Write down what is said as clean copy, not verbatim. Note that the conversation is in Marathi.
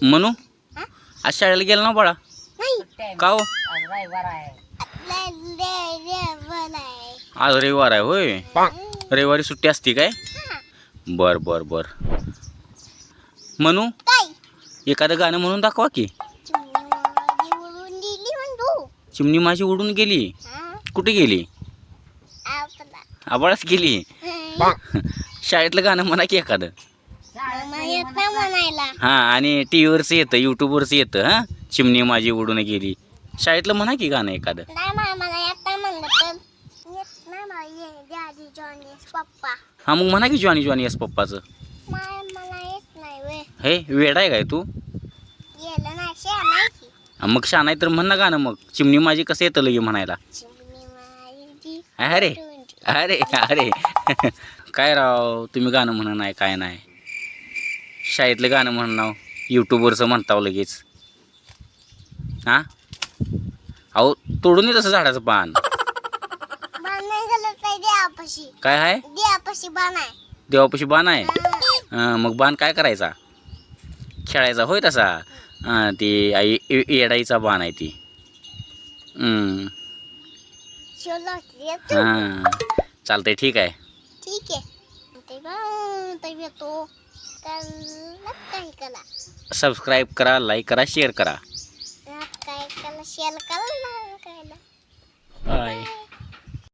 म्हणू आज शाळेला गेला ना बाळा का हो आज रविवार आहे होय रविवारी सुट्टी असते काय बर बर बर म्हणू एखादं गाणं म्हणून दाखवा की चिमणी माझी उडून गेली कुठे गेली आबाळात गेली शाळेतलं गाणं म्हणा की एखादं हा आणि टी व्हीवरच येतं यूट्यूबवरच येतं हा चिमणी माझी उडून गेली शाळेतलं म्हणा की गाणं एखादं हा मग म्हणा की जॉनी जॉनी येस पप्पाचं हे वेड आहे काय तू मग शान आहे तर म्हण ना गाणं मग चिमणी माझी कसं येतं लगे म्हणायला अरे अरे अरे काय राव तुम्ही गाणं म्हणा नाही काय नाही शाळेतलं गाणं म्हणणं यूट्यूबवरचं म्हणताव लगेच हा अहो तोडून ये तसं झाडाचं पान काय आहे देवापाशी बाण आहे मग बाण काय करायचा खेळायचा होय तसा ती आई येडाईचा बाण आहे ती हां चालतंय ठीक आहे सबस्क्राईब करा लाईक करा शेअर करा बाय